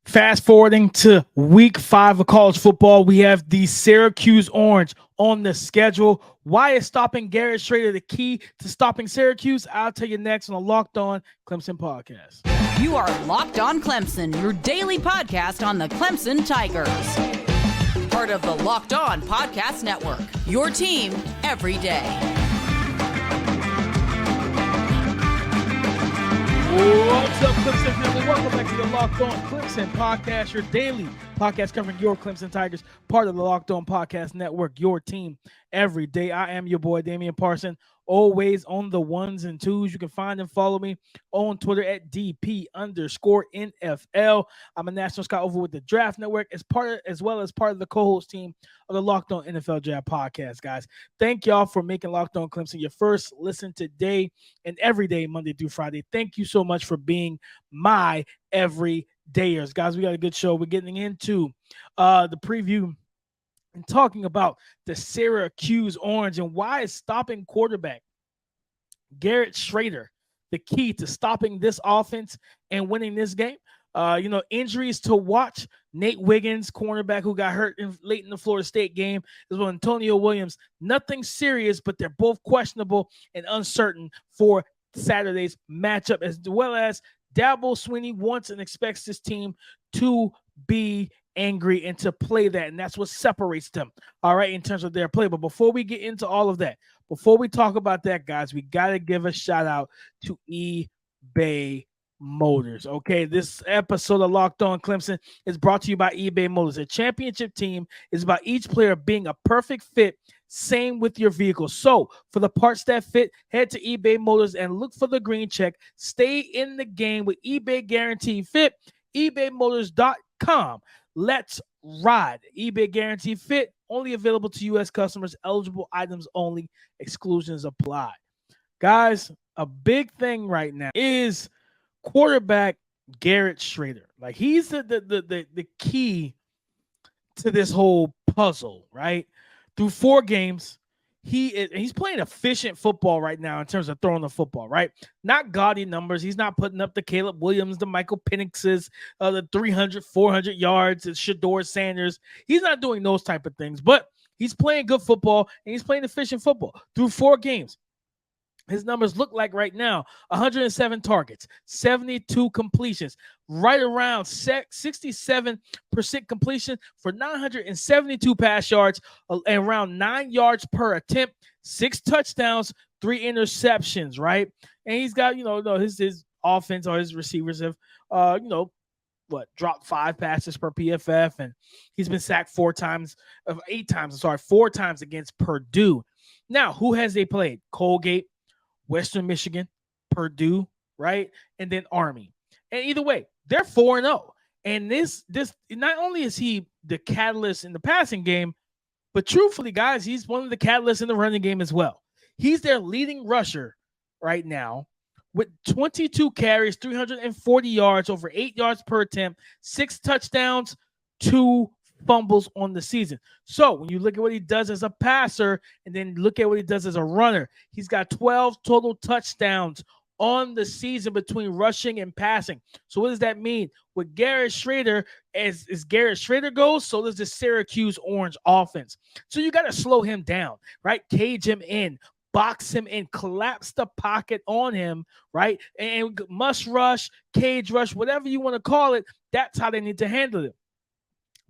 Fast forwarding to week 5 of college football, we have the Syracuse Orange on the schedule. Why is stopping Garrett Shrader the key to stopping Syracuse? I'll tell you next on the Locked On Clemson podcast. You are Locked On Clemson, your daily podcast on the Clemson Tigers. Part of the Locked On Podcast Network, your team every day. What's up, Clemson family? Welcome back to the Locked On Clemson podcast, your daily podcast covering your Clemson Tigers, part of the Locked On Podcast Network, your team every day. I am your boy, Damian Parson, always on the ones and twos. You can find and follow me on Twitter at DP_NFL. I'm a national scout over with the Draft Network as well as part of the co-host team of the Locked On NFL Draft podcast, guys. Thank y'all for making Locked On Clemson your first listen today and every day, Monday through Friday. Thank you so much for being my everydayers. Guys, we got a good show. We're getting into the preview and talking about the Syracuse Orange and why is stopping quarterback Garrett Shrader the key to stopping this offense and winning this game. Injuries to watch. Nate Wiggins, cornerback who got hurt late in the Florida State game, as well as Antonio Williams. Nothing serious, but they're both questionable and uncertain for Saturday's matchup, as well as Dabo Sweeney wants and expects this team to be angry and to play that, and that's what separates them, all right, in terms of their play. But before we get into all of that, before we talk about that, guys, we got to give a shout out to eBay Motors. Okay, this episode of Locked On Clemson is brought to you by eBay Motors. A championship team is about each player being a perfect fit. Same with your vehicle. So for the parts that fit, head to eBay Motors and look for the green check. Stay in the game with eBay Guaranteed Fit. ebaymotors.com. Let's ride. eBay Guaranteed Fit, only available to U.S. customers. Eligible items only. Exclusions apply. Guys, a big thing right now is quarterback Garrett Shrader. Like, he's the key to this whole puzzle, right? Through 4 games, he's playing efficient football right now in terms of throwing the football, right? Not gaudy numbers. He's not putting up the Caleb Williams, the Michael Penixes, the 300, 400 yards, and Shedeur Sanders. He's not doing those type of things, but he's playing good football, and he's playing efficient football. Through 4 games, his numbers look like right now 107 targets, 72 completions, right around 67% completion for 972 pass yards, and around 9 yards per attempt, 6 touchdowns, 3 interceptions, right? And he's got, his offense or his receivers have, dropped 5 passes per PFF, and he's been sacked 4 times against Purdue. Now, who has they played? Colgate, Western Michigan, Purdue, right? And then Army. And either way, they're 4-0. And this not only is he the catalyst in the passing game, but truthfully, guys, he's one of the catalysts in the running game as well. He's their leading rusher right now with 22 carries, 340 yards, over 8 yards per attempt, 6 touchdowns, 2 fumbles on the season. So when you look at what he does as a passer and then look at what he does as a runner, he's got 12 total touchdowns on the season between rushing and passing. So what does that mean? With Garrett Shrader, as Garrett Shrader goes, so does the Syracuse Orange offense. So you got to slow him down, right? Cage him in, box him in, collapse the pocket on him, right? And must rush, cage rush, whatever you want to call it, that's how they need to handle it.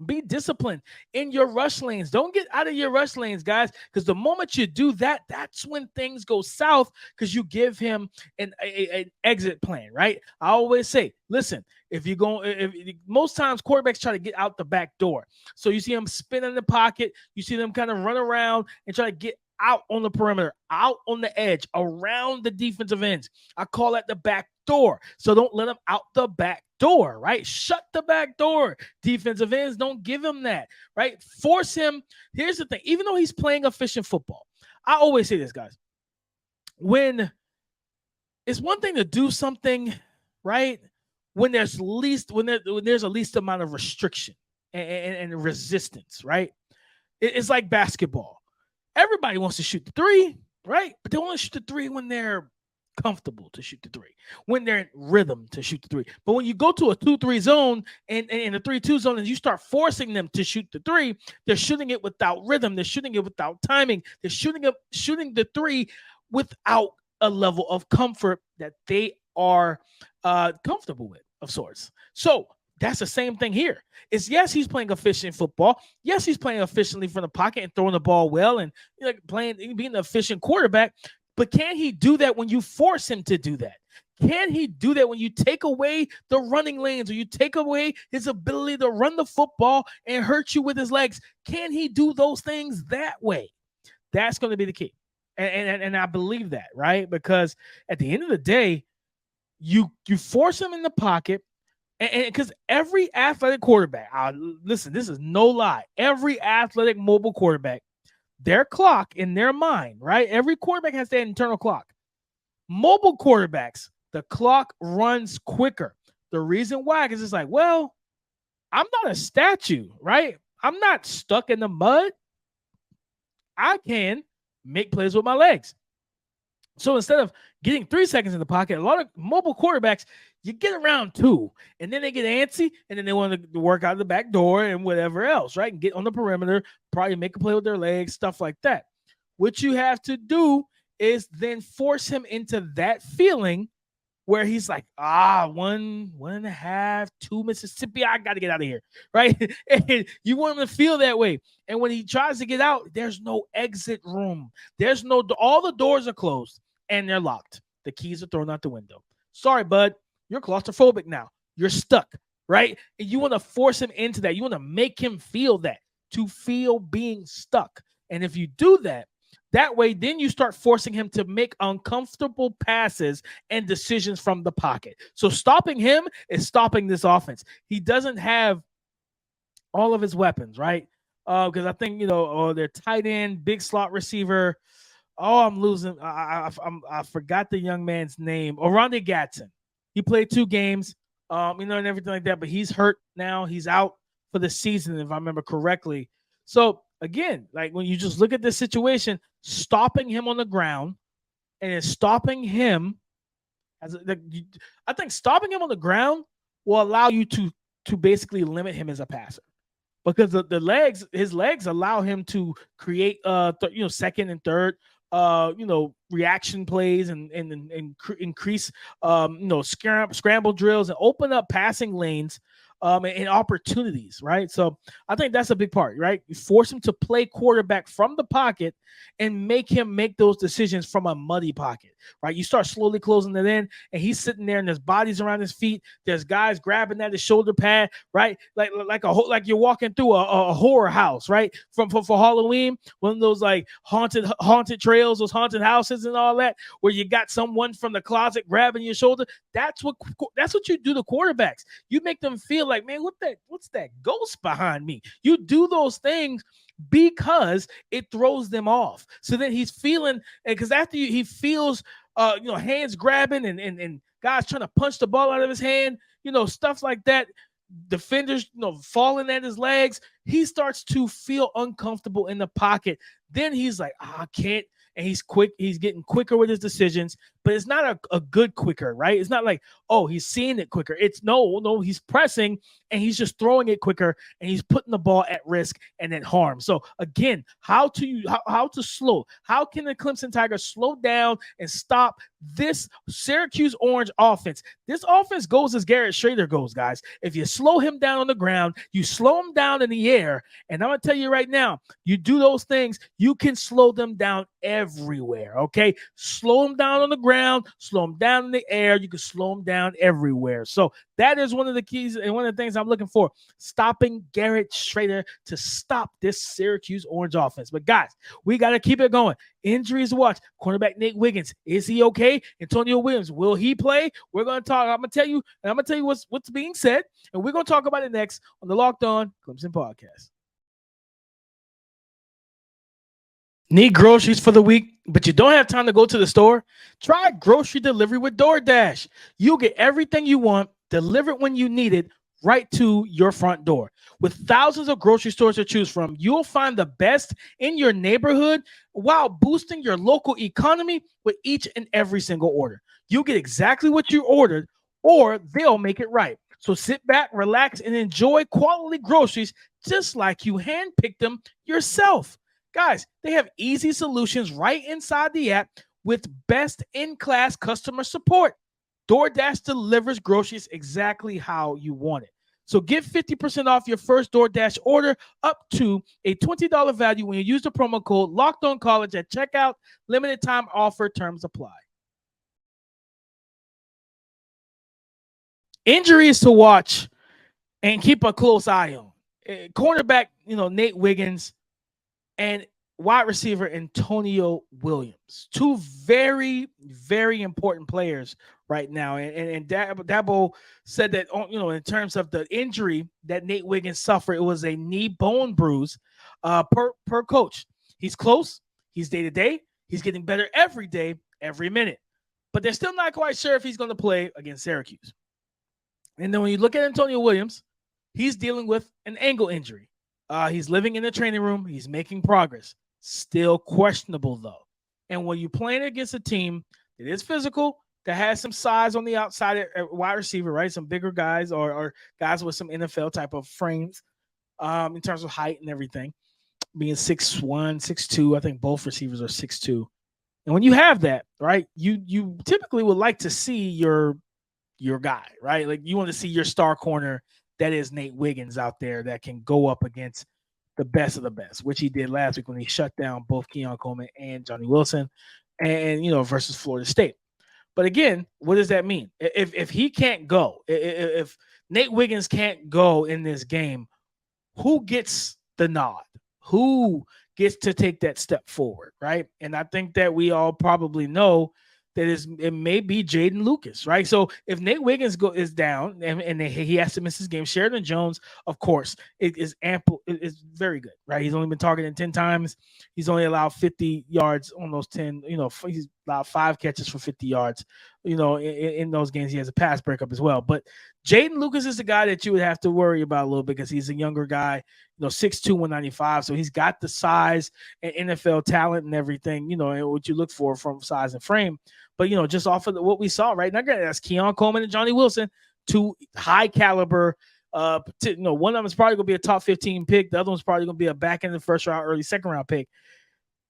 Be disciplined in your rush lanes. Don't get out of your rush lanes, guys, because the moment you do that, that's when things go south, because you give him an exit plan, right? I always say, listen, most times quarterbacks try to get out the back door. So you see them spin in the pocket. You see them kind of run around and try to get out on the perimeter, out on the edge, around the defensive ends. I call that the back door. So don't let them out the back door, right? Shut the back door. Defensive ends, don't give him that, right? Force him. Here's the thing. Even though he's playing efficient football, I always say this, guys. When it's one thing to do something, right? When there's a least amount of restriction and resistance, right? It's like basketball. Everybody wants to shoot the 3, right? But they want to shoot the 3 when they're comfortable to shoot the three, when they're in rhythm to shoot the three. But when you go to a 2-3 zone and in a 3-2 zone and you start forcing them to shoot the three, they're shooting it without rhythm. They're shooting it without timing. They're shooting the three without a level of comfort that they are comfortable with, of sorts. So that's the same thing here. Yes, he's playing efficient football. Yes, he's playing efficiently from the pocket and throwing the ball well and being an efficient quarterback. But can he do that when you force him to do that? Can he do that when you take away the running lanes or you take away his ability to run the football and hurt you with his legs? Can he do those things that way? That's going to be the key. And I believe that, right? Because at the end of the day, you force him in the pocket, and because every athletic quarterback, listen, this is no lie. Every athletic mobile quarterback, their clock in their mind, right? Every quarterback has that internal clock. Mobile quarterbacks, the clock runs quicker. The reason why is it's like, well, I'm not a statue, right? I'm not stuck in the mud. I can make plays with my legs. So instead of getting 3 seconds in the pocket, a lot of mobile quarterbacks, you get around 2, and then they get antsy, and then they want to work out the back door and whatever else, right? And get on the perimeter, probably make a play with their legs, stuff like that. What you have to do is then force him into that feeling where he's like, 1.5, 2 Mississippi, I got to get out of here, right? And you want him to feel that way. And when he tries to get out, there's no exit room. All the doors are closed and they're locked. The keys are thrown out the window. Sorry, bud, you're claustrophobic now. You're stuck, right? And you want to force him into that. You want to make him feel that, to feel being stuck. And if you do that, that way, then you start forcing him to make uncomfortable passes and decisions from the pocket. So stopping him is stopping this offense. He doesn't have all of his weapons, right? Because I think, their tight end, big slot receiver. Oh, I'm losing. I forgot the young man's name. Oronde Gadsden. He played 2 games, and everything like that. But he's hurt now. He's out for the season, if I remember correctly. So again, like when you just look at this situation, stopping him on the ground and then stopping him I think stopping him on the ground will allow you to basically limit him as a passer, because his legs allow him to create second and third reaction plays and increase scramble drills and open up passing lanes and opportunities, right? So I think that's a big part, right? You force him to play quarterback from the pocket and make him make those decisions from a muddy pocket, right? You start slowly closing it in, and he's sitting there, and there's bodies around his feet. There's guys grabbing at his shoulder pad, right? Like you're walking through a horror house, right? For Halloween, one of those like haunted trails, those haunted houses, and all that, where you got someone from the closet grabbing your shoulder. That's what you do to quarterbacks. You make them feel like, man, what's that ghost behind me? You do those things because it throws them off. So then he's feeling, because after he feels hands grabbing and guys trying to punch the ball out of his hand, stuff like that, defenders falling at his legs, he starts to feel uncomfortable in the pocket. Then he's like, I can't. And he's getting quicker with his decisions, but it's not a good quicker, right? It's not like, oh, he's seeing it quicker. It's no, he's pressing and he's just throwing it quicker, and he's putting the ball at risk and at harm. So again, how can the Clemson Tigers slow down and stop this Syracuse Orange offense? This offense goes as Garrett Shrader goes, guys. If you slow him down on the ground, you slow him down in the air, and I'm going to tell you right now, you do those things, you can slow them down everywhere, okay? Slow them down on the ground, slow them down in the air, you can slow them down everywhere. So that is one of the keys and one of the things I'm looking for, stopping Garrett Shrader to stop this Syracuse Orange offense. But guys, we got to keep it going. Injuries to watch. Cornerback Nate Wiggins, is he okay? Antonio Williams, will he play? We're going to talk. I'm going to tell you what's being said, and we're going to talk about it next on the Locked On Clemson podcast. Need groceries for the week, but you don't have time to go to the store? Try grocery delivery with DoorDash. You'll get everything you want, delivered when you need it, right to your front door. With thousands of grocery stores to choose from, you'll find the best in your neighborhood while boosting your local economy with each and every single order. You'll get exactly what you ordered, or they'll make it right. So sit back, relax, and enjoy quality groceries just like you handpicked them yourself. Guys, they have easy solutions right inside the app with best-in-class customer support. DoorDash delivers groceries exactly how you want it. So get 50% off your first DoorDash order up to a $20 value when you use the promo code LOCKEDONCollege at checkout. Limited time offer, terms apply. Injuries to watch and keep a close eye on. Cornerback, Nate Wiggins, and wide receiver Antonio Williams. Two very, very important players right now. And Dabo said that, in terms of the injury that Nate Wiggins suffered, it was a knee bone bruise per coach. He's close. He's day-to-day. He's getting better every day, every minute. But they're still not quite sure if he's going to play against Syracuse. And then when you look at Antonio Williams, he's dealing with an ankle injury. He's living in the training room. He's making progress. Still questionable, though. And when you're playing against a team that is physical, that has some size on the outside at wide receiver, right? Some bigger guys or guys with some NFL type of frames in terms of height and everything. Being 6'1", 6'2", I think both receivers are 6'2". And when you have that, right, you typically would like to see your guy, right? Like you want to see your star corner that is Nate Wiggins out there that can go up against the best of the best, which he did last week when he shut down both Keon Coleman and Johnny Wilson and, versus Florida State. But again, what does that mean? If he can't go, if Nate Wiggins can't go in this game, who gets the nod? Who gets to take that step forward, right? And I think that we all probably know that it may be Jaden Lucas, right? So if Nate Wiggins is down and he has to miss his game, Sheridan Jones, of course, it is ample. It's very good, right? He's only been targeted 10 times. He's only allowed 50 yards on those 10. He's allowed 5 catches for 50 yards. In those games, he has a pass breakup as well. But Jaden Lucas is the guy that you would have to worry about a little bit because he's a younger guy, 6'2", 195. So he's got the size and NFL talent and everything, and what you look for from size and frame. But, just off of what we saw right now, that's Keon Coleman and Johnny Wilson, two high caliber. One of them is probably going to be a top 15 pick. The other one's probably going to be a back end of the first round, early second round pick.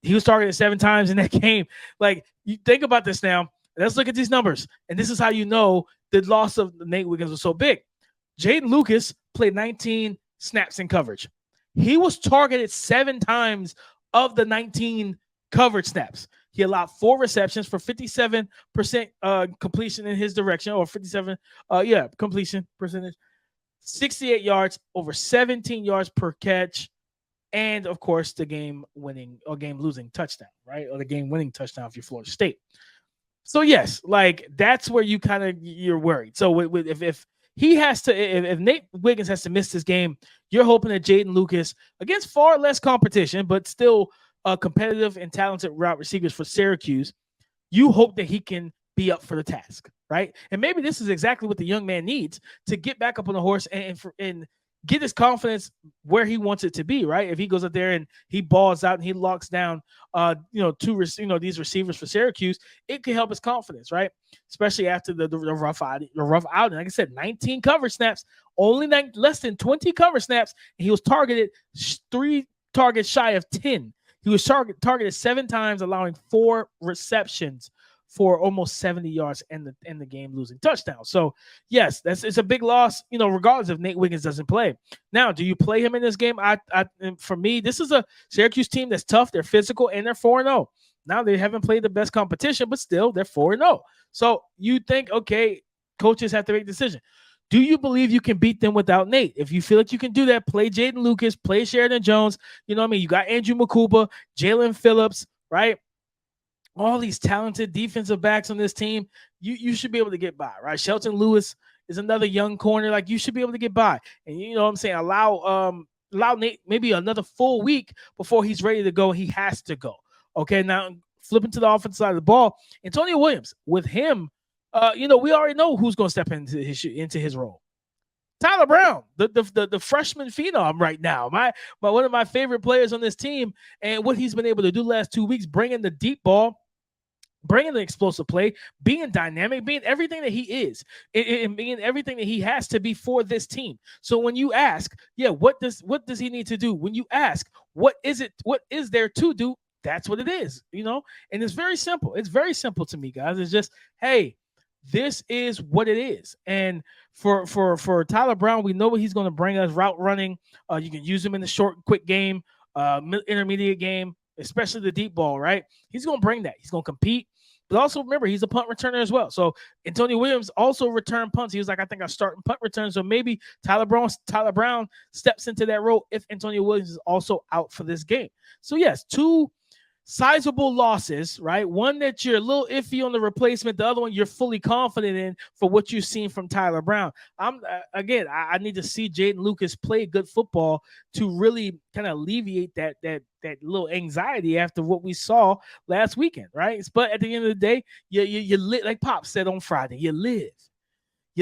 He was targeted 7 times in that game. Like, you think about this now. Let's look at these numbers. And this is how you know the loss of Nate Wiggins was so big. Jaden Lucas played 19 snaps in coverage. He was targeted 7 times of the 19 coverage snaps. He allowed 4 receptions for 57% completion in his direction, or 57, completion percentage. 68 yards, over 17 yards per catch, and of course the game-winning or game-losing touchdown, right? Or the game-winning touchdown if you're Florida State. So yes, like that's where you're worried. So if he has to, if Nate Wiggins has to miss this game, you're hoping that Jaden Lucas, against far less competition, but still competitive and talented route receivers for Syracuse, you hope that he can be up for the task, right? And maybe this is exactly what the young man needs to get back up on the horse and get his confidence where he wants it to be, right? If he goes up there and he balls out and he locks down, these receivers for Syracuse, it can help his confidence, right? Especially after the rough outing. Like I said, 19 coverage snaps, only less than 20 coverage snaps, and he was targeted 3 targets shy of 10. He was targeted 7 times, allowing 4 receptions for almost 70 yards and the game-losing touchdown. So, yes, it's a big loss, regardless if Nate Wiggins doesn't play. Now, do you play him in this game? For me, this is a Syracuse team that's tough. They're physical, and they're 4-0. Now, they haven't played the best competition, but still, they're 4-0. So, you think, okay, coaches have to make a decision. Do you believe you can beat them without Nate? If you feel like you can do that, play Jaden Lucas, play Sheridan Jones. You know what I mean? You got Andrew Makuba, Jalen Phillips, right? All these talented defensive backs on this team, you should be able to get by, right? Shelton Lewis is another young corner. Like, you should be able to get by. And you know what I'm saying? Allow Nate maybe another full week before he's ready to go. He has to go. Okay, now flipping to the offensive side of the ball, Antonio Williams, with him, we already know who's going to step into his role. Tyler Brown, the freshman phenom right now, my one of my favorite players on this team, and what he's been able to do last 2 weeks, bringing the deep ball, bringing the explosive play, being dynamic, being everything that he is, and being everything that he has to be for this team. So when you ask, what does he need to do? When you ask, what is there to do? That's what it is, and it's very simple. It's very simple to me, guys. It's just, hey, this is what it is. And for Tyler Brown, we know what he's going to bring us. Route running, you can use him in the short, quick game, intermediate game, especially the deep ball, right? He's going to bring that. He's going to compete. But also remember, he's a punt returner as well. So Antonio Williams also returned punts. He was like, I think I start in punt return. So maybe Tyler Brown steps into that role if Antonio Williams is also out for this game. So yes, two sizable losses, right? One that you're a little iffy on the replacement, the other one you're fully confident in for what you've seen from Tyler Brown. I need to see Jaden Lucas play good football to really kind of alleviate that little anxiety after what we saw last weekend, right? But at the end of the day, you live, like Pop said on Friday, you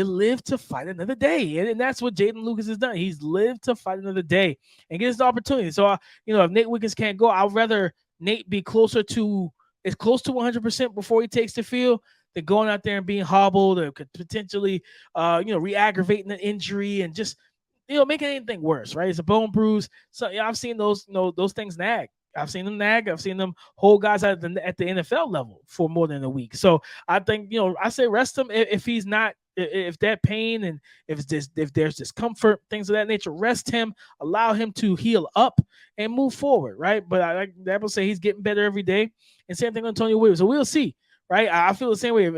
live to fight another day. And that's what Jaden Lucas has done. He's lived to fight another day and gets the opportunity. So, if Nate Wiggins can't go, I'd rather Nate be close to 100% before he takes the field than going out there and being hobbled or could potentially, re-aggravating an injury and just, making anything worse, right? It's a bone bruise. So I've seen those things nag. I've seen them nag. I've seen them hold guys at the NFL level for more than a week. So I think, I say rest him if he's not, if that pain and if there's discomfort, things of that nature, rest him, allow him to heal up and move forward, right? But I like Dabo say he's getting better every day, and same thing on Antonio Williams. So we'll see, right? I feel the same way.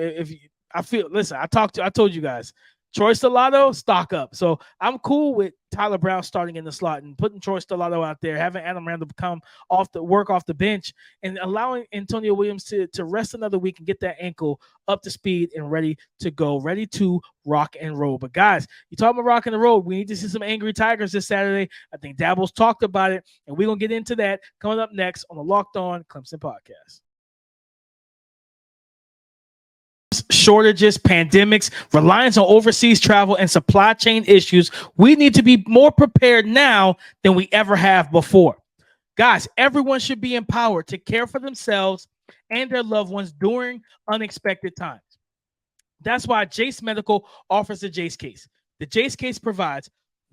Listen, I told you guys, Troy Stellato, stock up. So I'm cool with Tyler Brown starting in the slot and putting Troy Stellato out there, having Adam Randall come off the bench, and allowing Antonio Williams to rest another week and get that ankle up to speed and ready to go, ready to rock and roll. But guys, you talk about rock and roll, we need to see some angry Tigers this Saturday. I think Dabo's talked about it, and we're going to get into that coming up next on the Locked On Clemson podcast. Shortages, pandemics, reliance on overseas travel, and supply chain issues, we need to be more prepared now than we ever have before. Guys, everyone should be empowered to care for themselves and their loved ones during unexpected times. That's why Jace Medical offers the Jace Case. The Jace Case provides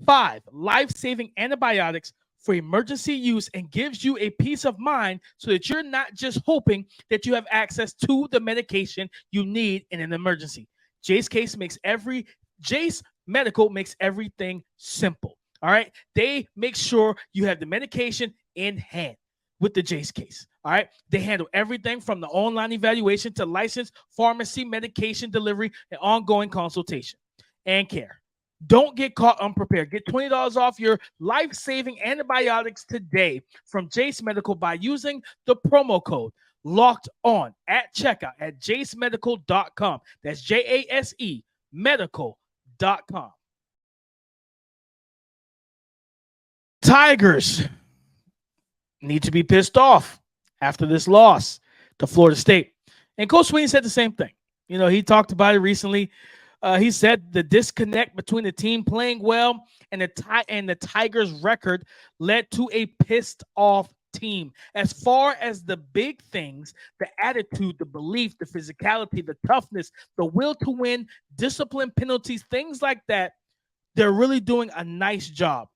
5 life-saving antibiotics for emergency use and gives you a peace of mind so that you're not just hoping that you have access to the medication you need in an emergency. Jace Medical makes everything simple. All right. They make sure you have the medication in hand with the Jace Case. All right. They handle everything from the online evaluation to licensed pharmacy medication delivery and ongoing consultation and care. Don't get caught unprepared. Get $20 off your life-saving antibiotics today from Jace Medical by using the promo code Locked On at checkout at jacemedical.com. That's JASE medical.com. Tigers need to be pissed off after this loss to Florida State. And Coach Sweeney said the same thing. He talked about it recently. He said the disconnect between the team playing well and the Tigers' record led to a pissed off team. As far as the big things, the attitude, the belief, the physicality, the toughness, the will to win, discipline, penalties, things like that, they're really doing a nice job,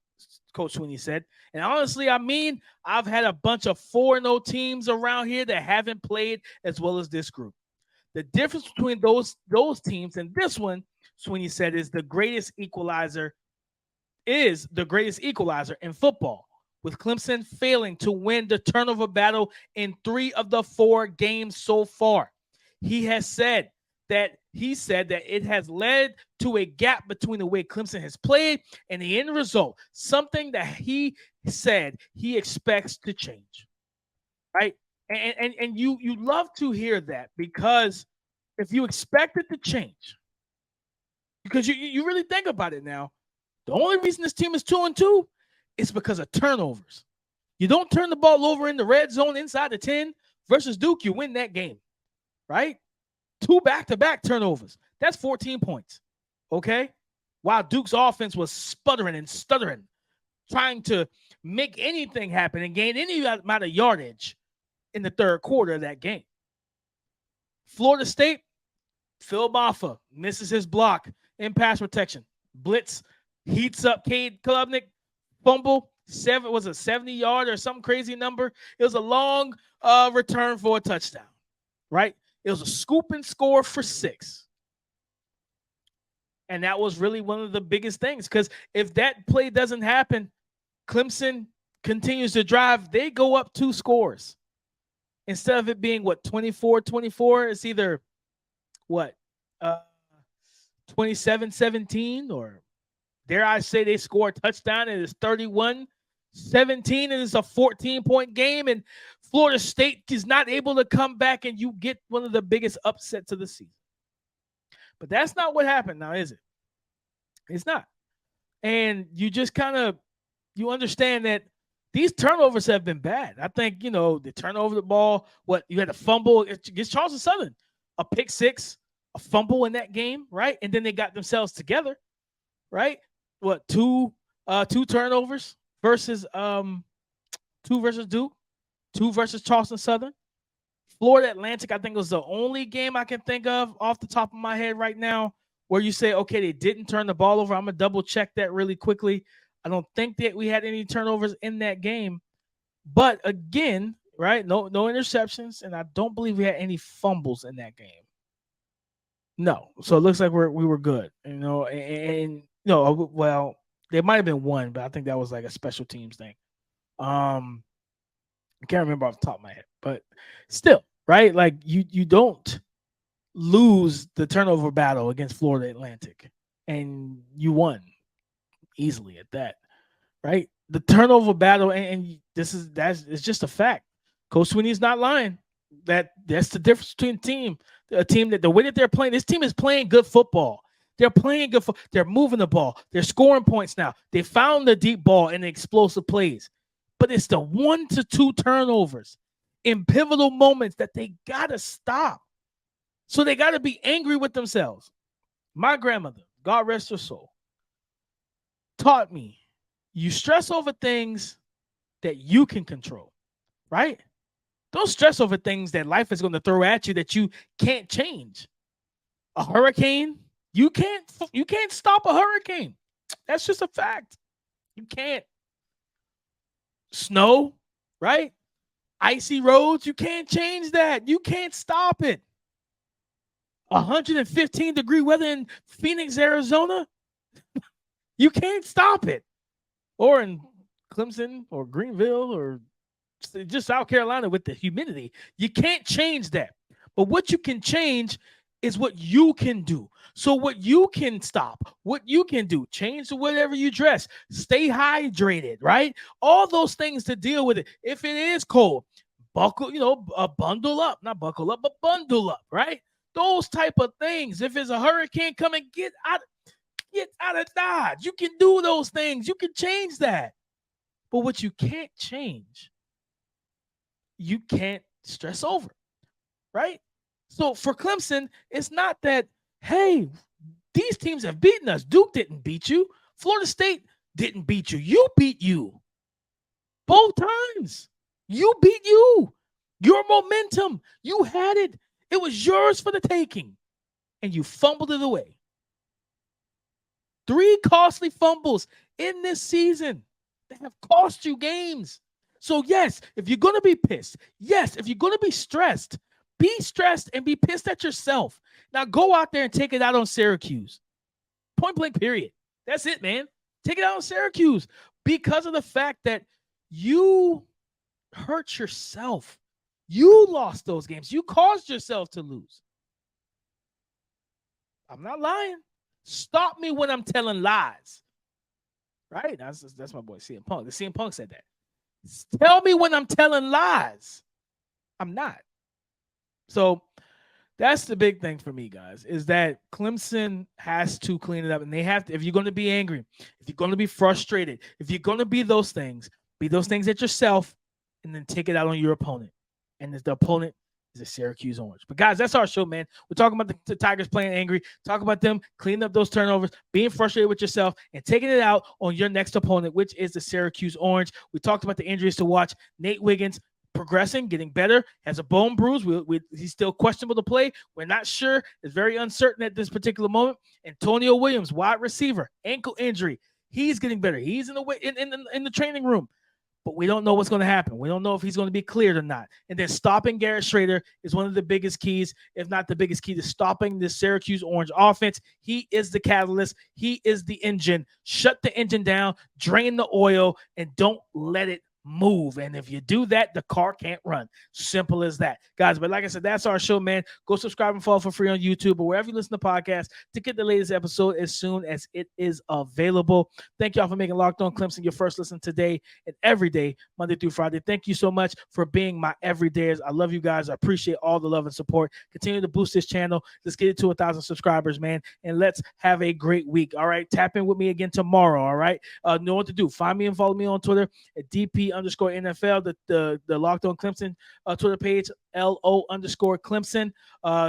Coach Sweeney said. And honestly, I've had a bunch of 4-0 teams around here that haven't played as well as this group. The difference between those teams and this one, Sweeney said, is the greatest equalizer in football, with Clemson failing to win the turnover battle in 3 of the 4 games so far. He said that it has led to a gap between the way Clemson has played and the end result, something that he said he expects to change, right? And you love to hear that, because if you expect it to change, because you really think about it now, the only reason this team is 2-2 is because of turnovers. You don't turn the ball over in the red zone inside the 10 versus Duke, you win that game, right? 2 back-to-back turnovers. That's 14 points, okay? while Duke's offense was sputtering and stuttering, trying to make anything happen and gain any amount of yardage in the third quarter of that game. Florida State, Phil Maffa misses his block in pass protection. Blitz heats up Cade Klubnik. Fumble, 70-yard or some crazy number. It was a long return for a touchdown, right? It was a scoop and score for 6. And that was really one of the biggest things, because if that play doesn't happen, Clemson continues to drive. They go up 2 scores. Instead of it being, 24-24, it's either, 27-17, or dare I say they score a touchdown and it's 31-17 and it's a 14-point game, and Florida State is not able to come back, and you get one of the biggest upsets of the season. But that's not what happened now, is it? It's not. And you just you understand that these turnovers have been bad. I think, the turnover the ball, you had a fumble against Charleston Southern, a pick 6, a fumble in that game, right? And then they got themselves together, right? Two turnovers versus 2 versus Duke, 2 versus Charleston Southern. Florida Atlantic, I think, was the only game I can think of off the top of my head right now where you say, okay, they didn't turn the ball over. I'm going to double check that really quickly. I don't think that we had any turnovers in that game. But again, right, no interceptions, and I don't believe we had any fumbles in that game. No. So it looks like we were good, well, there might have been one, but I think that was like a special teams thing. I can't remember off the top of my head, but still, right? Like you don't lose the turnover battle against Florida Atlantic, and you won easily at that, right? The turnover battle, and it's just a fact. Coach Sweeney's not lying. That's the difference between a team that the way that they're playing. This team is playing good football. They're playing good. They're moving the ball. They're scoring points now. They found the deep ball and the explosive plays. But it's the 1 to 2 turnovers in pivotal moments that they got to stop. So they got to be angry with themselves. My grandmother, God rest her soul, taught me, you stress over things that you can control, right? Don't stress over things that life is going to throw at you that you can't change. A hurricane, you can't stop a hurricane. That's just a fact. You can't. Snow, right? Icy roads, you can't change that. You can't stop it. 115-degree weather in Phoenix, Arizona, you can't stop it. Or in Clemson or Greenville or just South Carolina with the humidity, you can't change that. But what you can change is what you can do. So what you can stop, what you can do, change to whatever you dress, stay hydrated, right? All those things to deal with it. If it is cold, bundle up, not buckle up, but bundle up, right? Those type of things. If it's a hurricane coming, get out of Dodge. You can do those things. You can change that. But what you can't change, you can't stress over, right? So for Clemson, it's not that, hey, these teams have beaten us. Duke didn't beat you. Florida State didn't beat you. You beat you. Both times. You beat you. Your momentum. You had it. It was yours for the taking. And you fumbled it away. 3 costly fumbles in this season that have cost you games. So yes, if you're going to be pissed, yes, if you're going to be stressed and be pissed at yourself. Now go out there and take it out on Syracuse. Point blank, period. That's it, man. Take it out on Syracuse because of the fact that you hurt yourself. You lost those games. You caused yourself to lose. I'm not lying. Stop me when I'm telling lies. Right? That's my boy, CM Punk. The CM Punk said that. Tell me when I'm telling lies. I'm not. So that's the big thing for me, guys, is that Clemson has to clean it up. And they have to, if you're going to be angry, if you're going to be frustrated, if you're going to be those things at yourself and then take it out on your opponent. And if the opponent is the Syracuse Orange. But guys, that's our show, man. We're talking about the Tigers playing angry, talk about them cleaning up those turnovers, being frustrated with yourself, and taking it out on your next opponent, which is the Syracuse Orange. We talked about the injuries to watch. Nate Wiggins progressing, getting better, has a bone bruise. He's still questionable to play. We're not sure. It's very uncertain at this particular moment. Antonio Williams, wide receiver, ankle injury. He's getting better. He's in the training room. But we don't know what's going to happen. We don't know if he's going to be cleared or not. And then stopping Garrett Shrader is one of the biggest keys, if not the biggest key, to stopping this Syracuse Orange offense. He is the catalyst. He is the engine. Shut the engine down, drain the oil, and don't let it move. And if you do that, the car can't run. Simple as that, guys. But like I said, that's our show, man. Go subscribe and follow for free on YouTube or wherever you listen to podcasts to get the latest episode as soon as it is available. Thank y'all for making Locked On Clemson your first listen today and every day, Monday through Friday. Thank you so much for being my everydayers. I love you guys. I appreciate all the love and support. Continue to boost this channel. Let's get it to 1,000 subscribers, man. And let's have a great week. All right. Tap in with me again tomorrow. All right. Know what to do. Find me and follow me on Twitter at DP_NFL, the Locked On Clemson Twitter page, LO_Clemson.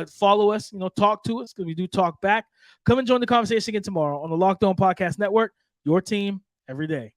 Follow us, talk to us because we do talk back. Come and join the conversation again tomorrow on the Locked On Podcast Network, your team every day.